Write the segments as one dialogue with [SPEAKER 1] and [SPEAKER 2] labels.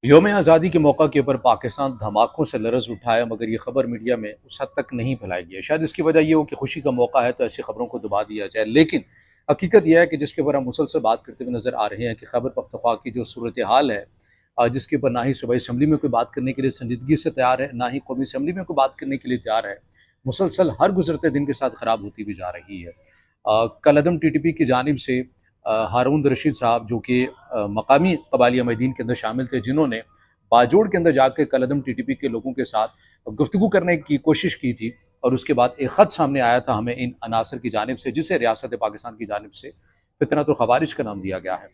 [SPEAKER 1] योम आज़ादी के मौका के ऊपर पाकिस्तान धमाकों से लरज़ उठाया, मगर ये खबर मीडिया में उस हद तक नहीं फैलाई गई। शायद इसकी वजह ये हो कि खुशी का मौका है तो ऐसी खबरों को दबा दिया जाए। लेकिन हकीकत यह है कि जिसके ऊपर हम मुसलसल बात करते हुए नज़र आ रहे हैं कि खैबर पख्तूनख्वा की जो सूरत हाल है, जिसके ऊपर ना ही सूबाई असम्बली में कोई बात करने के लिए संजीदगी से तैयार है, ना ही कौमी असम्बली में कोई बात करने के लिए तैयार है। मुसलसल हर गुजरते दिन के साथ ख़राब होती भी जा रही है। कलअदम TTP की जानिब से हारून रशीद साहब, जो कि मकामी कबालिया महीदीन के अंदर शामिल थे, जिन्होंने बाजोड़ के अंदर जाकर कलअदम TTP के लोगों के साथ गुफ्तगू करने की कोशिश की थी, और उसके बाद एक ख़त सामने आया था हमें इन अनासर की जानिब से, जिसे रियासत पाकिस्तान की जानिब से फितनत ख़वारिज का नाम दिया गया है।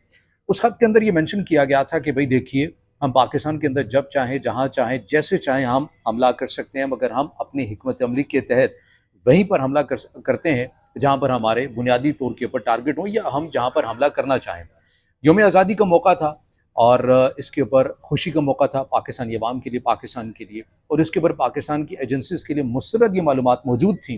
[SPEAKER 1] उस खत के अंदर ये मेंशन किया गया था कि भाई देखिए, हम पाकिस्तान के अंदर जब चाहें, जहाँ चाहें, जैसे चाहें हम हमला कर सकते हैं, मगर हम अपनी हिकमत अमली के तहत वहीं पर हमला करते हैं जहाँ पर हमारे बुनियादी तौर के ऊपर टारगेट हो, या हम जहाँ पर हमला करना चाहें। योम आज़ादी का मौका था, और इसके ऊपर खुशी का मौका था पाकिस्तानी अवाम के लिए, पाकिस्तान के लिए, और इसके ऊपर पाकिस्तान की एजेंसीज़ के लिए मुस्तरद ये मालूमात मौजूद थी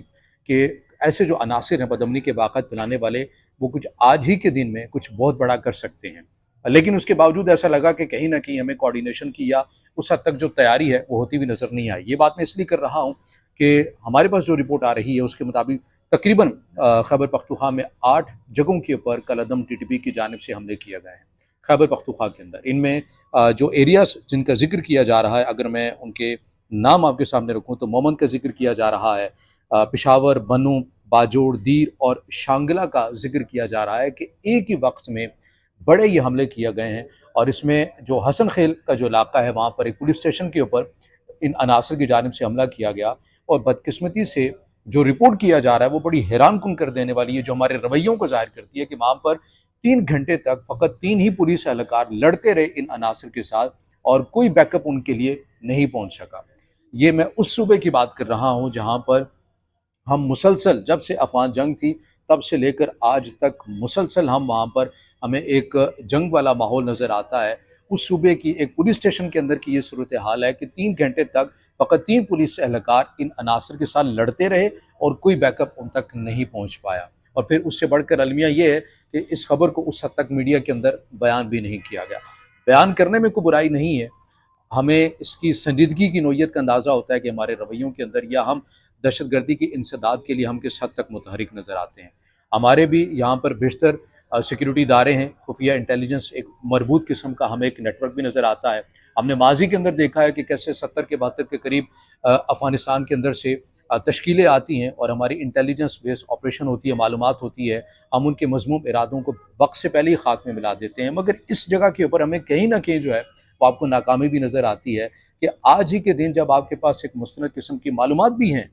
[SPEAKER 1] कि ऐसे जो अनासिर हैं बदअमनी के वाक़ात फैलाने वाले, वो कुछ आज ही के दिन में कुछ बहुत बड़ा कर सकते हैं। लेकिन उसके बावजूद ऐसा लगा कि कहीं ना कहीं हमें कोऑर्डिनेशन की या उस हद तक जो तैयारी है वो होती हुई नज़र नहीं आई। ये बात मैं इसलिए कर रहा हूँ कि हमारे पास जो रिपोर्ट आ रही है उसके मुताबिक तकरीबन खैबर पख्तूनख्वा में 8 जगहों के ऊपर कलअदम TTP की जानिब से हमले किए गए हैं खैबर पख्तूनख्वा के अंदर। इनमें जो एरियाज जिनका जिक्र किया जा रहा है, अगर मैं उनके नाम आपके सामने रखूँ तो मोमन का जिक्र किया जा रहा है, पेशावर, बनू, बाजोड़, दीर और शांगला का जिक्र किया जा रहा है कि एक ही वक्त में बड़े ये हमले किए गए हैं। और इसमें जो हसन खेल का जो इलाका है, वहाँ पर एक पुलिस स्टेशन के ऊपर इन अनासर की जानिब से हमला किया गया, और बदकिस्मती से जो रिपोर्ट किया जा रहा है वो बड़ी हैरान कुन कर देने वाली है, जो हमारे रवैयों को जाहिर करती है कि वहाँ पर 3 घंटे तक फ़कत 3 ही पुलिस एहलकार लड़ते रहे इन अनासर के साथ, और कोई बैकअप उनके लिए नहीं पहुँच सका। ये मैं उस सूबे की बात कर रहा हूँ जहाँ पर हम मुसलसल, जब से अफ़गान जंग थी तब से लेकर आज तक मुसलसल हम वहाँ पर, हमें एक जंग वाला माहौल नज़र आता है। उस सूबे की एक पुलिस स्टेशन के अंदर की ये सूरत हाल है कि 3 घंटे तक फ़कत 3 पुलिस एहलकार इन अनासर के साथ लड़ते रहे, और कोई बैकअप उन तक नहीं पहुँच पाया। और फिर उससे बढ़कर अलमिया ये है कि इस खबर को उस हद तक मीडिया के अंदर बयान भी नहीं किया गया। बयान करने में कोई बुराई नहीं है, हमें इसकी संजीदगी की नोयत का अंदाज़ा होता है कि हमारे रवैयों के अंदर, या हम दहशतगर्दी की इंसदाद के लिए हम किस हद तक मुतहरिक नज़र आते हैं। हमारे भी यहाँ पर बेशतर सिक्योरिटी इदारे हैं, खुफिया इंटेलिजेंस एक मरबूत किस्म का हमें एक नेटवर्क भी नज़र आता है। हमने माजी के अंदर देखा है कि कैसे 70 के 72 के करीब अफ़गानिस्तान के अंदर से तश्कीलें आती हैं, और हमारी इंटेलिजेंस बेस्ड ऑपरेशन होती है, मालूमात होती है, हम उनके मज़मूम इरादों को वक्त से पहले ही खाक में मिला देते हैं। मगर इस जगह के ऊपर हमें कहीं ना कहीं जो है वो आपको नाकामी भी नज़र आती है कि आज ही के दिन जब आपके पास एक मुस्तनद किस्म की मालूमात भी हैं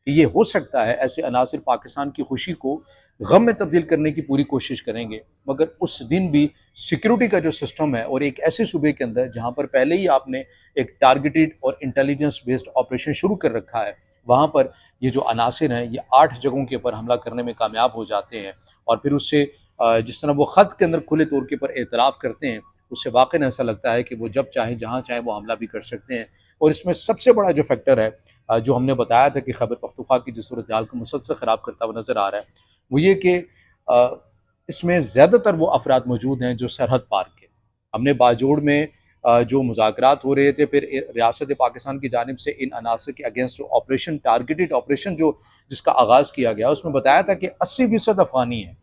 [SPEAKER 1] कि ये हो सकता है, ऐसे अनासिर पाकिस्तान की खुशी को गम में तब्दील करने की पूरी कोशिश करेंगे, मगर उस दिन भी सिक्योरिटी का जो सिस्टम है, और एक ऐसे सूबे के अंदर जहाँ पर पहले ही आपने एक टारगेटेड और इंटेलिजेंस बेस्ड ऑपरेशन शुरू कर रखा है, वहाँ पर ये जो अनासिर हैं ये 8 जगहों के ऊपर हमला करने में कामयाब हो जाते हैं। और फिर उससे जिस तरह वो ख़त के अंदर खुले तौर के ऊपर एतराफ़ करते हैं, उससे वाक़ई ऐसा लगता है कि वो जब चाहें, जहाँ चाहें वो हमला भी कर सकते हैं। और इसमें सबसे बड़ा जो फैक्टर है, जो हमने बताया था कि खैबर पख्तूनख्वा की जो सूरत हाल को मुसलसल ख़राब करता हुआ नज़र आ रहा है, वो ये कि इसमें ज़्यादातर वो अफराद मौजूद हैं जो सरहद पार के। हमने बाजोड़ में जो मुज़ाकरात हो रहे थे, फिर रियासत पाकिस्तान की जानिब से इन अनासर के अगेंस्ट ऑपरेशन, टारगेटेड ऑपरेशन जो जिसका आगाज़ किया गया, उसमें बताया था कि 80% अफ़गानी हैं,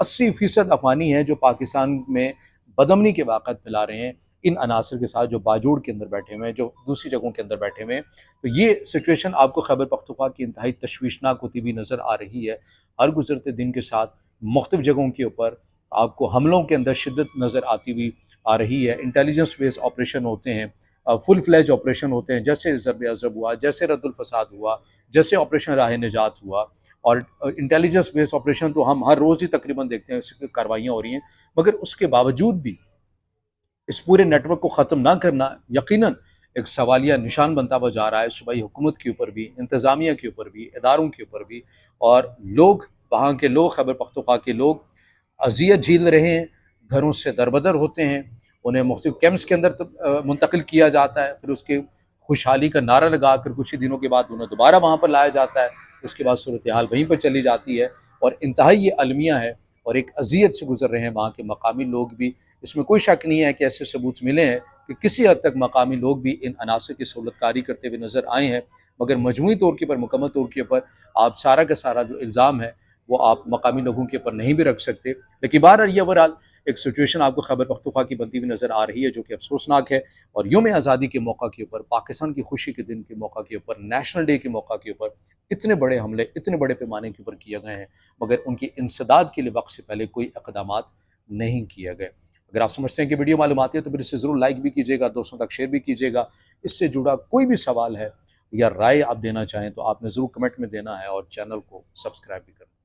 [SPEAKER 1] 80% अफ़गानी हैं जो पाकिस्तान में बदअमनी के वाक़ात फैला रहे हैं इन अनासर के साथ, जो बाजोड़ के अंदर बैठे हुए हैं, जो दूसरी जगहों के अंदर बैठे हुए हैं। तो ये सिचुएशन आपको खैबर पख्तूनख्वा की इंतहाई तशवीशनाक होती हुई नज़र आ रही है। हर गुजरते दिन के साथ मुख्तलिफ़ जगहों के ऊपर आपको हमलों के अंदर शिद्दत नज़र आती हुई आ रही है। इंटेलिजेंस बेस्ड ऑपरेशन होते हैं, फुल फ्लैज ऑपरेशन होते हैं, जैसे ज़रब अज़ब हुआ, जैसे रद्दुल फ़साद हुआ, जैसे ऑपरेशन राह निजात हुआ। और इंटेलिजेंस बेस्ड ऑपरेशन तो हम हर रोज़ ही तकरीबन देखते हैं, इसकी कार्रवाइयाँ हो रही हैं। मगर उसके बावजूद भी इस पूरे नेटवर्क को ख़त्म ना करना यकीनन एक सवालिया निशान बनता हुआ जा रहा है, सूबाई हुकूमत के ऊपर भी, इंतज़ामिया के ऊपर भी, इदारों के ऊपर भी। और लोग, वहाँ के लोग, खैबर पख्तूनख्वा के लोग अज़ियत झेल रहे हैं, घरों से दरबदर होते हैं, उन्हें मुख्तलिफ़ कैंप्स के अंदर मुंतकिल किया जाता है, फिर उसके खुशहाली का नारा लगा कर कुछ ही दिनों के बाद उन्हें दोबारा वहाँ पर लाया जाता है। उसके बाद सूरत हाल वहीं पर चली जाती है, और इंतहाई ये अलमिया है, और एक अजियत से गुजर रहे हैं वहाँ के मकामी लोग भी। इसमें कोई शक नहीं है कि ऐसे सबूत मिले हैं कि किसी हद तक मकामी लोग भी इन अनासर की सहूलतकारी करते हुए नज़र आए हैं, मगर मजमूई तौर के ऊपर, मुकम्मल तौर के ऊपर आप सारा का सारा जो इल्ज़ाम है वो आप मकामी लोगों के ऊपर नहीं भी रख सकते। लेकिन बहरहाल ये ओवरऑल एक सिचुएशन आपको खैबर पख्तूनख्वा की बनती हुई नज़र आ रही है, जो कि अफसोसनाक है। और यौम आज़ादी के मौका के ऊपर, पाकिस्तान की खुशी के दिन के मौका के ऊपर, नेशनल डे के मौका के ऊपर इतने बड़े हमले इतने बड़े पैमाने के ऊपर किए गए हैं, मगर उनकी इंसदाद के लिए वक्त से पहले कोई इक़दाम नहीं किए गए। अगर आप समझते हैं कि वीडियो मालूमाती है तो फिर इसे ज़रूर लाइक भी कीजिएगा, दोस्तों तक शेयर भी कीजिएगा। इससे जुड़ा कोई भी सवाल है या राय आप देना चाहें तो आपने ज़रूर कमेंट में देना है, और चैनल को सब्सक्राइब भी करना है।